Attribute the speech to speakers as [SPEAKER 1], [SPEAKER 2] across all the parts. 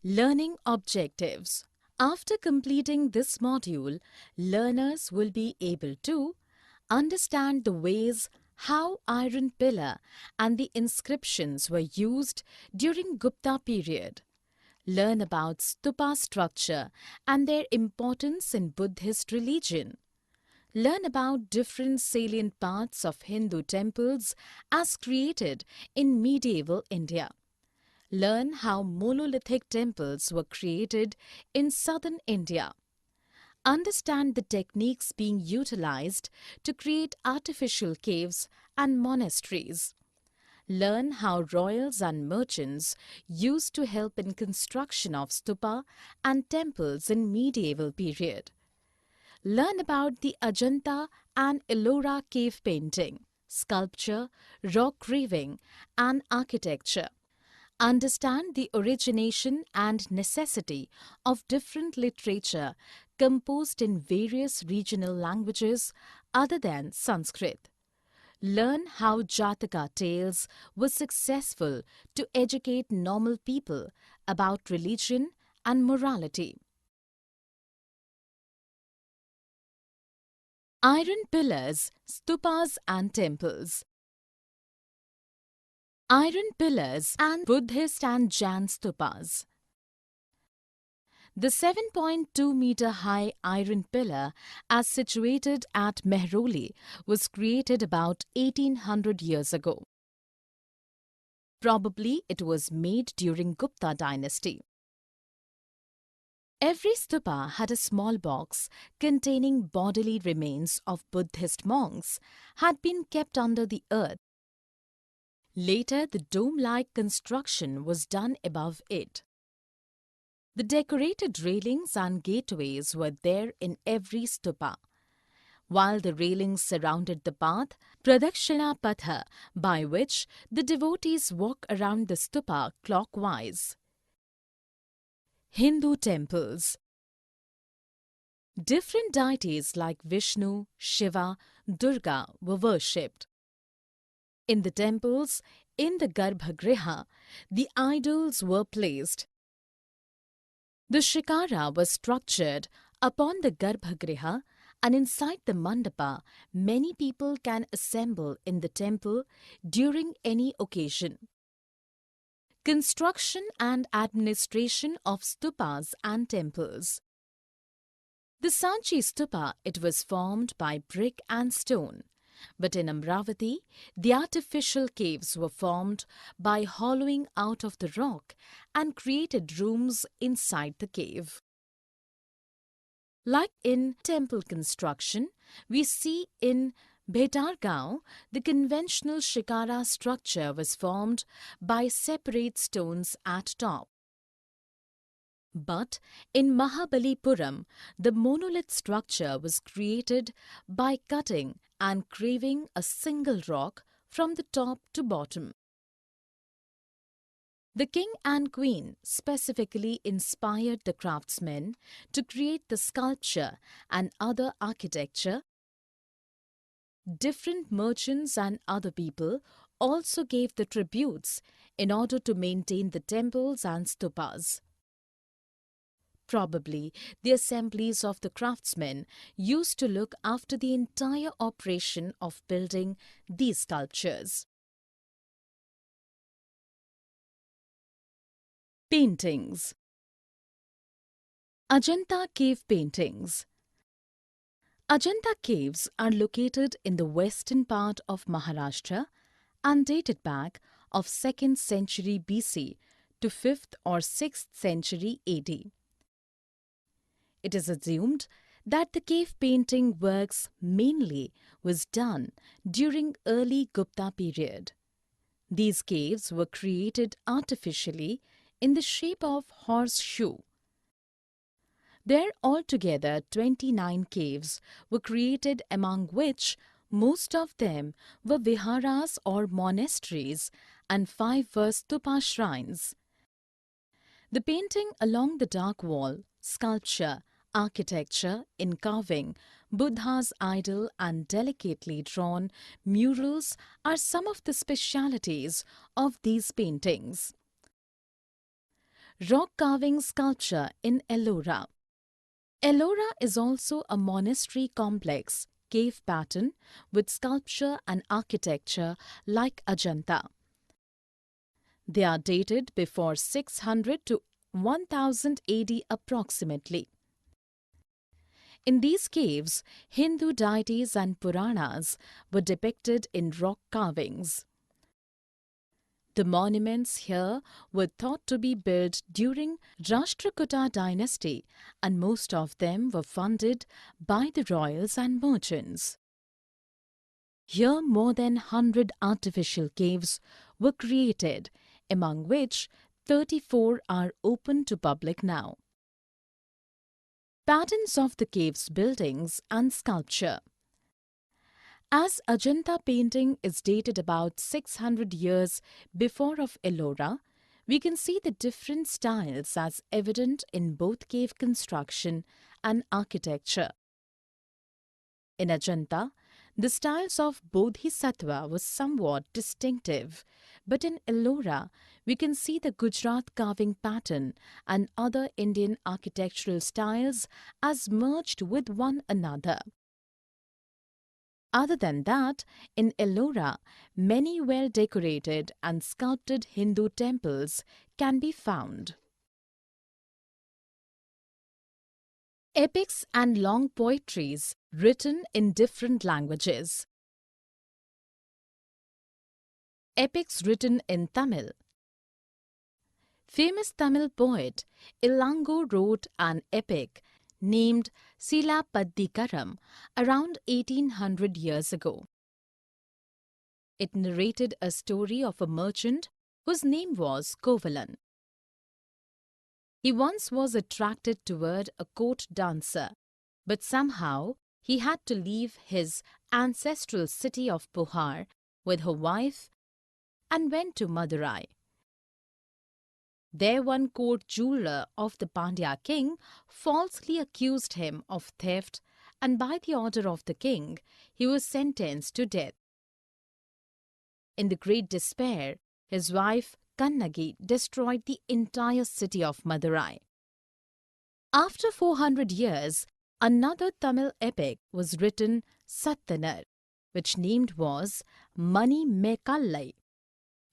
[SPEAKER 1] Learning objectives. After completing this module, learners will be able to understand the ways how iron pillar and the inscriptions were used during Gupta period. Learn about stupa structure and their importance in Buddhist religion. Learn about different salient parts of Hindu temples as created in medieval India. Learn how monolithic temples were created in southern India. Understand the techniques being utilized to create artificial caves and monasteries. Learn how royals and merchants used to help in construction of stupa and temples in medieval period. Learn about the Ajanta and Ellora cave painting, sculpture, rock carving and architecture. Understand the origination and necessity of different literature composed in various regional languages other than Sanskrit. Learn how Jataka tales were successful to educate normal people about religion and morality. Iron pillars, stupas and temples. Iron pillars and Buddhist and Jain stupas. The 7.2-meter high iron pillar, as situated at Mehroli, was created about 1800 years ago. Probably it was made during Gupta dynasty. Every stupa had a small box containing bodily remains of Buddhist monks had been kept under the earth. Later, the dome-like construction was done above it. The decorated railings and gateways were there in every stupa. While the railings surrounded the path, Pradakshina Patha, by which the devotees walk around the stupa clockwise. Hindu temples. Different deities like Vishnu, Shiva, Durga were worshipped. In the temples, in the Garbhagriha, the idols were placed. The shikara was structured upon the Garbhagriha, and inside the mandapa, many people can assemble in the temple during any occasion. Construction and administration of stupas and temples. The Sanchi stupa, it was formed by brick and stone. But in Amravati, the artificial caves were formed by hollowing out of the rock and created rooms inside the cave. Like in temple construction, we see in Bhetargaon, the conventional shikara structure was formed by separate stones at top. But in Mahabalipuram, the monolith structure was created by cutting and carving a single rock from the top to bottom. The king and queen specifically inspired the craftsmen to create the sculpture and other architecture. Different merchants and other people also gave the tributes in order to maintain the temples and stupas. Probably the assemblies of the craftsmen used to look after the entire operation of building these sculptures. Paintings. Ajanta cave paintings. Ajanta caves are located in the western part of Maharashtra and dated back of 2nd century BC to 5th or 6th century AD. It is assumed that the cave painting works mainly was done during early Gupta period. These caves were created artificially in the shape of horseshoe. There altogether 29 caves were created, among which most of them were viharas or monasteries and 5 were stupa shrines. The painting along the dark wall, sculpture, architecture in carving, Buddha's idol and delicately drawn murals are some of the specialities of these paintings. Rock carving sculpture in Ellora. Ellora is also a monastery complex cave pattern with sculpture and architecture like Ajanta. They are dated before 600 to 1000 AD approximately. In these caves, Hindu deities and Puranas were depicted in rock carvings. The monuments here were thought to be built during Rashtrakuta dynasty, and most of them were funded by the royals and merchants. Here more than 100 artificial caves were created, among which 34 are open to public now. Patterns of the caves' buildings and sculpture. As Ajanta painting is dated about 600 years before of Ellora, we can see the different styles as evident in both cave construction and architecture. In Ajanta, the styles of Bodhisattva was somewhat distinctive, but in Ellora, we can see the Gujarat carving pattern and other Indian architectural styles as merged with one another. Other than that, in Ellora, many well-decorated and sculpted Hindu temples can be found. Epics and long poetries written in different languages. Epics written in Tamil. Famous Tamil poet Ilango wrote an epic named Silapaddikaram around 1800 years ago. It narrated a story of a merchant whose name was Kovalan. He once was attracted toward a court dancer, but somehow he had to leave his ancestral city of Puhar with her wife and went to Madurai. There one court jeweler of the Pandya king falsely accused him of theft, and by the order of the king, he was sentenced to death. In the great despair, his wife Kannagi destroyed the entire city of Madurai. After 400 years, another Tamil epic was written, Sattanar, which named was Mani Mekallai.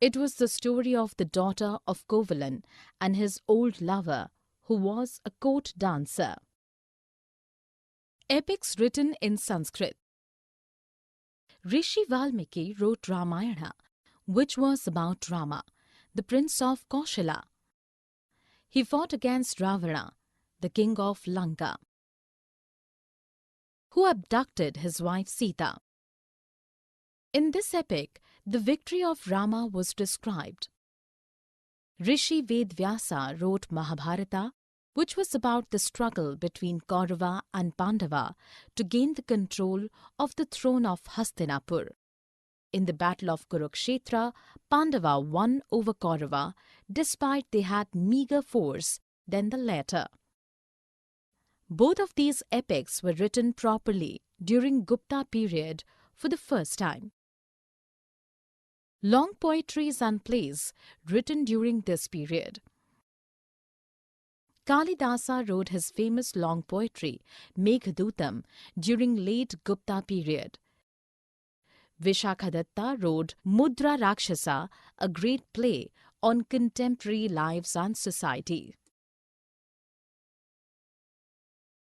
[SPEAKER 1] It was the story of the daughter of Kovalan and his old lover, who was a court dancer. Epics written in Sanskrit. Rishi Valmiki wrote Ramayana, which was about Rama, the prince of Kaushala. He fought against Ravana, the king of Lanka, who abducted his wife Sita. In this epic, the victory of Rama was described. Rishi Vedvyasa wrote Mahabharata, which was about the struggle between Kaurava and Pandava to gain the control of the throne of Hastinapur. In the battle of Kurukshetra, Pandava won over Kaurava despite they had meager force than the latter. Both of these epics were written properly during Gupta period for the first time. Long poetries and plays written during this period. Kalidasa wrote his famous long poetry, Meghadutam, during late Gupta period. Vishakhadatta wrote Mudra Rakshasa, a great play on contemporary lives and society.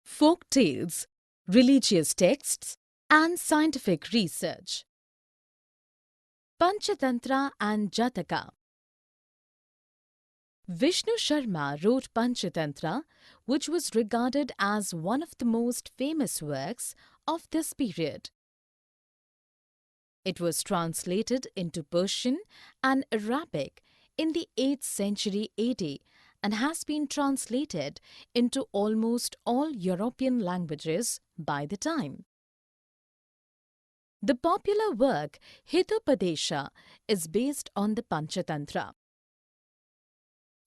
[SPEAKER 1] Folk tales, religious texts, and scientific research. Panchatantra and Jataka. Vishnu Sharma wrote Panchatantra, which was regarded as one of the most famous works of this period. It was translated into Persian and Arabic in the 8th century AD and has been translated into almost all European languages by the time. The popular work Hitopadesha is based on the Panchatantra.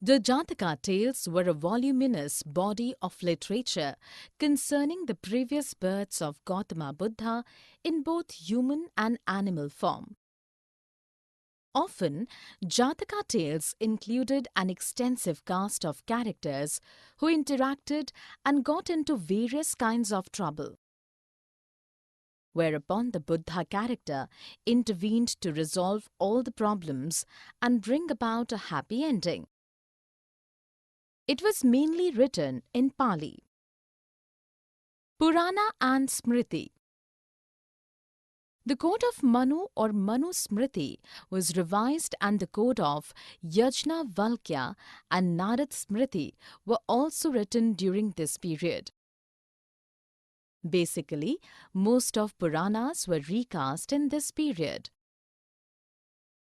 [SPEAKER 1] The Jataka tales were a voluminous body of literature concerning the previous births of Gautama Buddha in both human and animal form. Often, Jataka tales included an extensive cast of characters who interacted and got into various kinds of trouble, whereupon the Buddha character intervened to resolve all the problems and bring about a happy ending. It was mainly written in Pali. Purana and Smriti. The code of Manu or Manu Smriti was revised, and the code of Yajna Valkya and Narad Smriti were also written during this period. Basically, most of Puranas were recast in this period.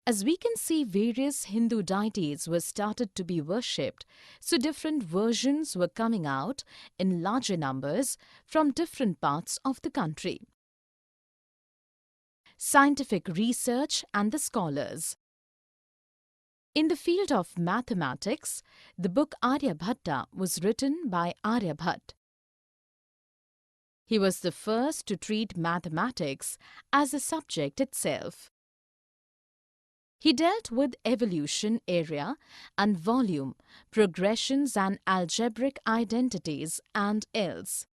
[SPEAKER 1] As we can see, various Hindu deities were started to be worshipped, so different versions were coming out in larger numbers from different parts of the country. Scientific research and the scholars. In the field of mathematics, the book Aryabhatta was written by Aryabhat. He was the first to treat mathematics as a subject itself. He dealt with evolution, area and volume, progressions and algebraic identities, and else.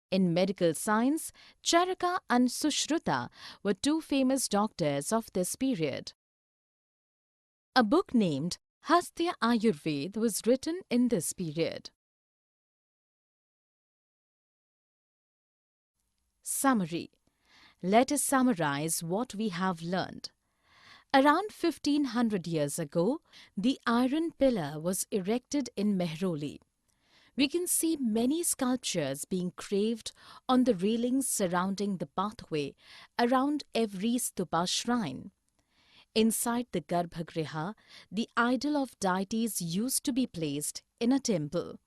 [SPEAKER 1] In medical science, Charaka and Sushruta were two famous doctors of this period. A book named Hastya Ayurved was written in this period. Summary. Let us summarize what we have learned. Around 1500 years ago, the iron pillar was erected in Mehroli. We can see many sculptures being carved on the railings surrounding the pathway around every stupa shrine. Inside the Garbhagriha, the idol of deities used to be placed in a temple.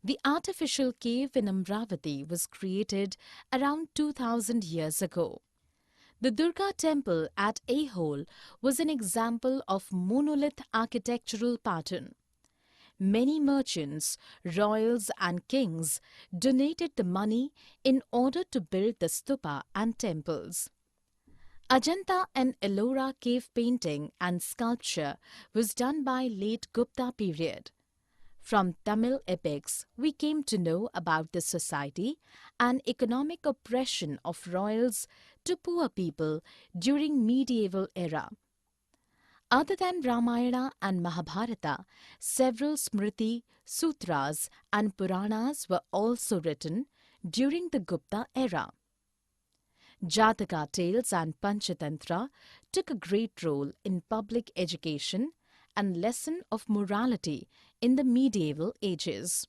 [SPEAKER 1] The artificial cave in Amravati was created around 2000 years ago. The Durga temple at Aihole was an example of monolith architectural pattern. Many merchants, royals and kings donated the money in order to build the stupa and temples. Ajanta and Ellora cave painting and sculpture was done by late Gupta period. From Tamil epics, we came to know about the society and economic oppression of royals to poor people during medieval era. Other than Ramayana and Mahabharata, several Smriti, Sutras and Puranas were also written during the Gupta era. Jataka tales and Panchatantra took a great role in public education and lesson of morality in the medieval ages.